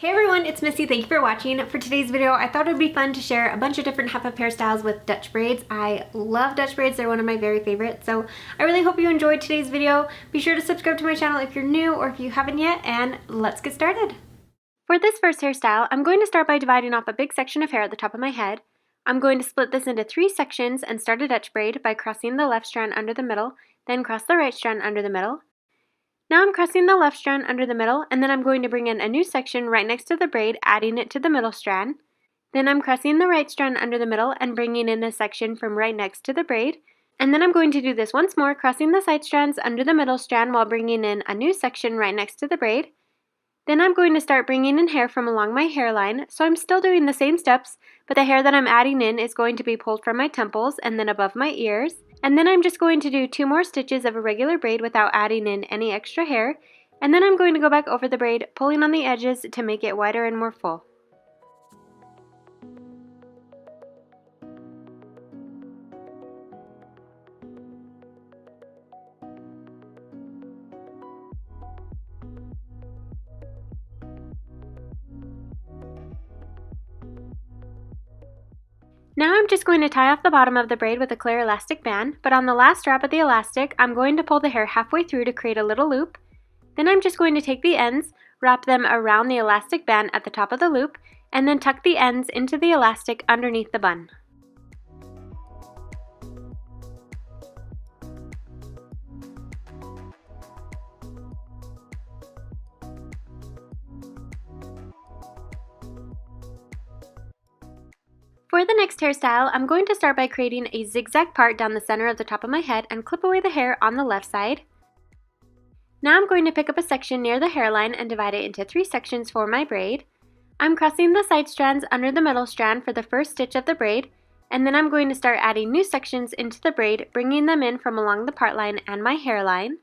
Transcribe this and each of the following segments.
Hey everyone, it's Missy. Thank you for watching. For today's video, I thought it would be fun to share a bunch of different half up hairstyles with Dutch braids. I love Dutch braids. They're one of my very favorites. So I really hope you enjoyed today's video. Be sure to subscribe to my channel if you're new or if you haven't yet, and let's get started. For this first hairstyle, I'm going to start by dividing off a big section of hair at the top of my head. I'm going to split this into 3 sections and start a Dutch braid by crossing the left strand under the middle, then cross the right strand under the middle. Now I'm crossing the left strand under the middle, and then I'm going to bring in a new section right next to the braid, adding it to the middle strand. Then I'm crossing the right strand under the middle and bringing in a section from right next to the braid. And then I'm going to do this once more, crossing the side strands under the middle strand while bringing in a new section right next to the braid. Then I'm going to start bringing in hair from along my hairline, so I'm still doing the same steps, but the hair that I'm adding in is going to be pulled from my temples and then above my ears. And then I'm just going to do 2 more stitches of a regular braid without adding in any extra hair. And then I'm going to go back over the braid, pulling on the edges to make it wider and more full. Now I'm just going to tie off the bottom of the braid with a clear elastic band, but on the last strap of the elastic, I'm going to pull the hair halfway through to create a little loop. Then I'm just going to take the ends, wrap them around the elastic band at the top of the loop, and then tuck the ends into the elastic underneath the bun. For the next hairstyle, I'm going to start by creating a zigzag part down the center of the top of my head and clip away the hair on the left side. Now I'm going to pick up a section near the hairline and divide it into 3 sections for my braid. I'm crossing the side strands under the middle strand for the first stitch of the braid, and then I'm going to start adding new sections into the braid, bringing them in from along the part line and my hairline.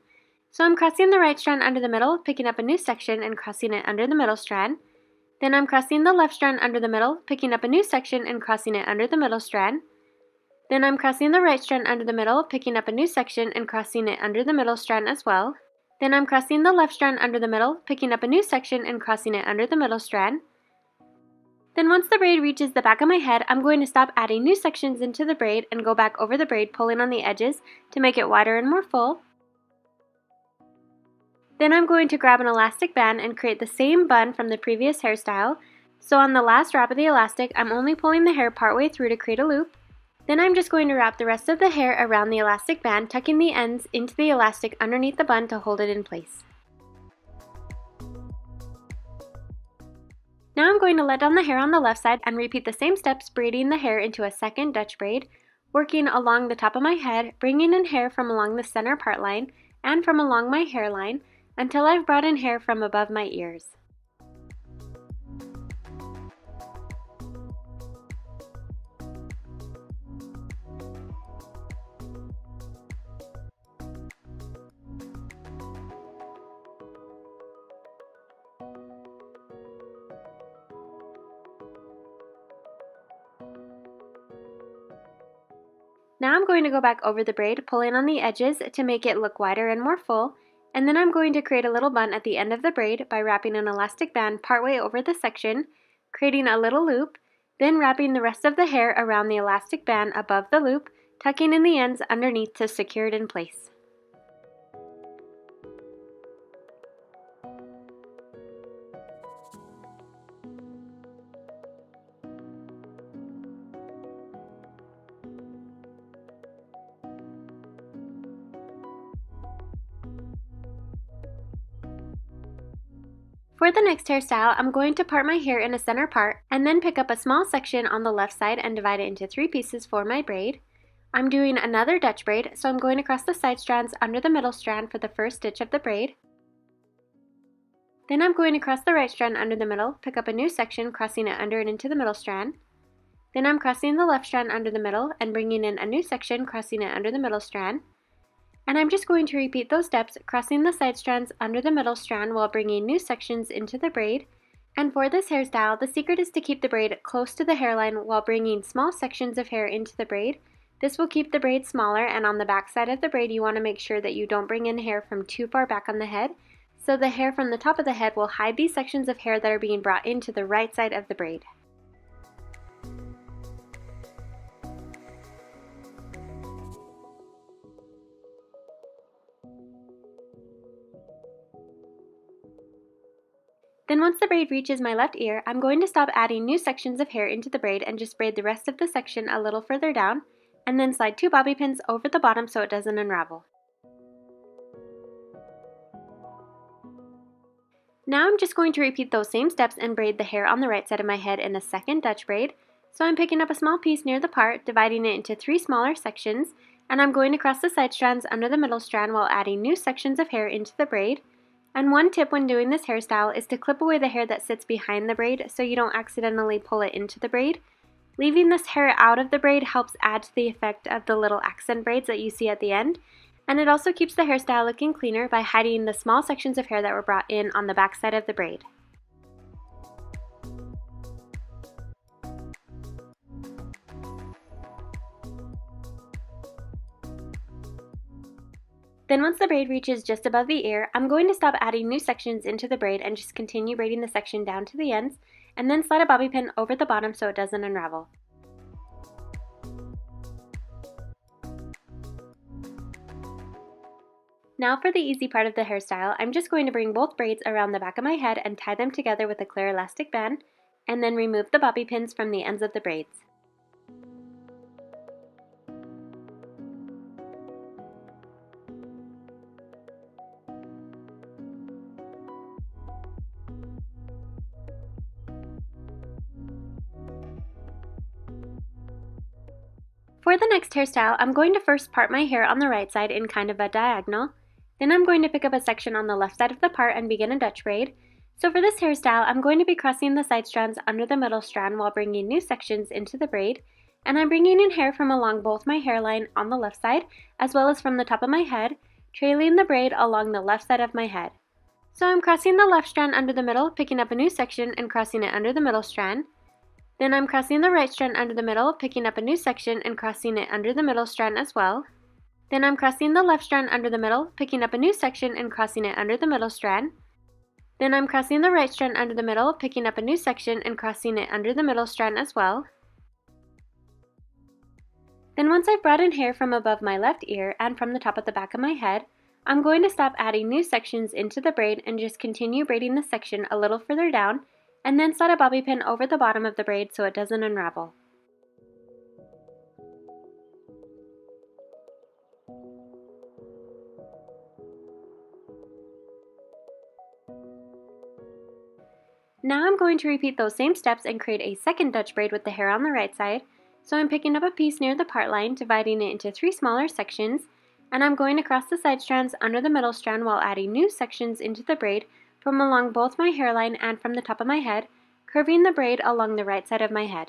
So I'm crossing the right strand under the middle, picking up a new section and crossing it under the middle strand. Then I'm crossing the left strand under the middle, picking up a new section and crossing it under the middle strand. Then I'm crossing the right strand under the middle, picking up a new section and crossing it under the middle strand as well. Then I'm crossing the left strand under the middle, picking up a new section and crossing it under the middle strand. Then once the braid reaches the back of my head, I'm going to stop adding new sections into the braid and go back over the braid, pulling on the edges to make it wider and more full. Then I'm going to grab an elastic band and create the same bun from the previous hairstyle. So on the last wrap of the elastic, I'm only pulling the hair partway through to create a loop. Then I'm just going to wrap the rest of the hair around the elastic band, tucking the ends into the elastic underneath the bun to hold it in place. Now I'm going to let down the hair on the left side and repeat the same steps, braiding the hair into a second Dutch braid, working along the top of my head, bringing in hair from along the center part line and from along my hairline, until I've brought in hair from above my ears. Now I'm going to go back over the braid, pulling on the edges to make it look wider and more full. And then I'm going to create a little bun at the end of the braid by wrapping an elastic band partway over the section, creating a little loop, then wrapping the rest of the hair around the elastic band above the loop, tucking in the ends underneath to secure it in place. For the next hairstyle, I'm going to part my hair in a center part and then pick up a small section on the left side and divide it into 3 pieces for my braid. I'm doing another Dutch braid, so I'm going to cross the side strands under the middle strand for the first stitch of the braid. Then I'm going to cross the right strand under the middle, pick up a new section, crossing it under and into the middle strand. Then I'm crossing the left strand under the middle and bringing in a new section, crossing it under the middle strand. And I'm just going to repeat those steps, crossing the side strands under the middle strand while bringing new sections into the braid. And for this hairstyle, the secret is to keep the braid close to the hairline while bringing small sections of hair into the braid. This will keep the braid smaller, and on the back side of the braid you want to make sure that you don't bring in hair from too far back on the head. So the hair from the top of the head will hide these sections of hair that are being brought into the right side of the braid. Then once the braid reaches my left ear, I'm going to stop adding new sections of hair into the braid and just braid the rest of the section a little further down, and then slide 2 bobby pins over the bottom so it doesn't unravel. Now I'm just going to repeat those same steps and braid the hair on the right side of my head in a second Dutch braid. So I'm picking up a small piece near the part, dividing it into 3 smaller sections, and I'm going to cross the side strands under the middle strand while adding new sections of hair into the braid. And one tip when doing this hairstyle is to clip away the hair that sits behind the braid so you don't accidentally pull it into the braid. Leaving this hair out of the braid helps add to the effect of the little accent braids that you see at the end, and it also keeps the hairstyle looking cleaner by hiding the small sections of hair that were brought in on the back side of the braid. Then once the braid reaches just above the ear, I'm going to stop adding new sections into the braid and just continue braiding the section down to the ends, and then slide a bobby pin over the bottom so it doesn't unravel. Now for the easy part of the hairstyle, I'm just going to bring both braids around the back of my head and tie them together with a clear elastic band, and then remove the bobby pins from the ends of the braids. For the next hairstyle, I'm going to first part my hair on the right side in kind of a diagonal. Then I'm going to pick up a section on the left side of the part and begin a Dutch braid. So for this hairstyle, I'm going to be crossing the side strands under the middle strand while bringing new sections into the braid. And I'm bringing in hair from along both my hairline on the left side, as well as from the top of my head, trailing the braid along the left side of my head. So I'm crossing the left strand under the middle, picking up a new section and crossing it under the middle strand. Then I'm crossing the right strand under the middle, picking up a new section and crossing it under the middle strand as well. Then I'm crossing the left strand under the middle, picking up a new section and crossing it under the middle strand. Then I'm crossing the right strand under the middle, picking up a new section and crossing it under the middle strand as well. Then once I've brought in hair from above my left ear and from the top of the back of my head, I'm going to stop adding new sections into the braid and just continue braiding the section a little further down, and then slide a bobby pin over the bottom of the braid so it doesn't unravel. Now I'm going to repeat those same steps and create a second Dutch braid with the hair on the right side. So I'm picking up a piece near the part line, dividing it into 3 smaller sections, and I'm going to cross the side strands under the middle strand while adding new sections into the braid from along both my hairline and from the top of my head, curving the braid along the right side of my head.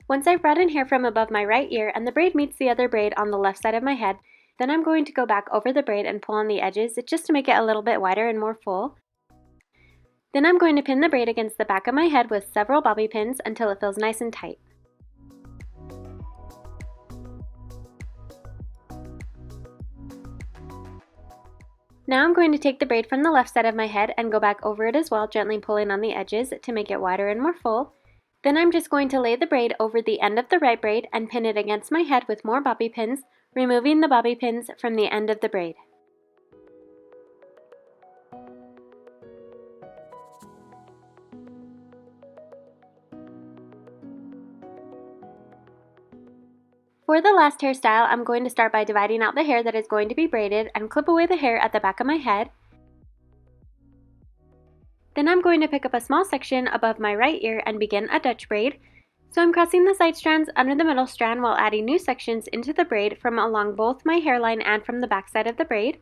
Once I've brought in hair from above my right ear and the braid meets the other braid on the left side of my head, then I'm going to go back over the braid and pull on the edges just to make it a little bit wider and more full. Then I'm going to pin the braid against the back of my head with several bobby pins until it feels nice and tight. Now I'm going to take the braid from the left side of my head and go back over it as well, gently pulling on the edges to make it wider and more full. Then I'm just going to lay the braid over the end of the right braid and pin it against my head with more bobby pins, removing the bobby pins from the end of the braid. For the last hairstyle, I'm going to start by dividing out the hair that is going to be braided and clip away the hair at the back of my head. Then I'm going to pick up a small section above my right ear and begin a Dutch braid. So I'm crossing the side strands under the middle strand while adding new sections into the braid from along both my hairline and from the back side of the braid.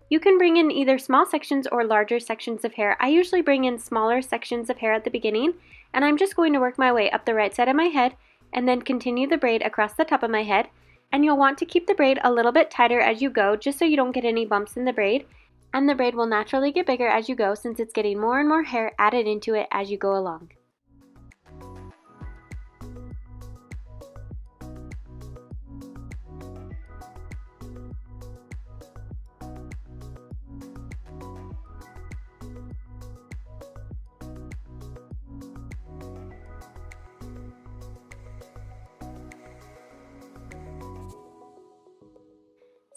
You can bring in either small sections or larger sections of hair. I usually bring in smaller sections of hair at the beginning, and I'm just going to work my way up the right side of my head and then continue the braid across the top of my head. And you'll want to keep the braid a little bit tighter as you go, just so you don't get any bumps in the braid. And the braid will naturally get bigger as you go since it's getting more and more hair added into it as you go along.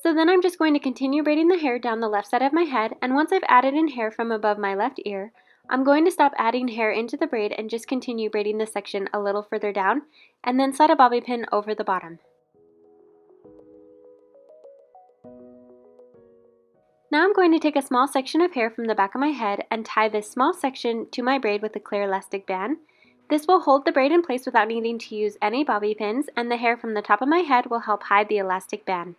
So then I'm just going to continue braiding the hair down the left side of my head, and once I've added in hair from above my left ear, I'm going to stop adding hair into the braid and just continue braiding this section a little further down, and then slide a bobby pin over the bottom. Now I'm going to take a small section of hair from the back of my head and tie this small section to my braid with a clear elastic band. This will hold the braid in place without needing to use any bobby pins, and the hair from the top of my head will help hide the elastic band.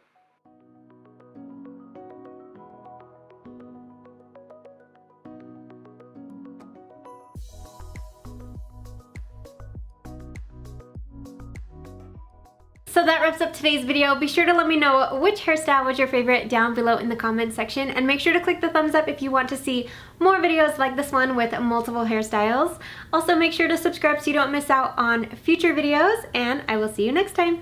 So that wraps up today's video. Be sure to let me know which hairstyle was your favorite down below in the comments section, and make sure to click the thumbs up if you want to see more videos like this one with multiple hairstyles. Also make sure to subscribe so you don't miss out on future videos, and I will see you next time.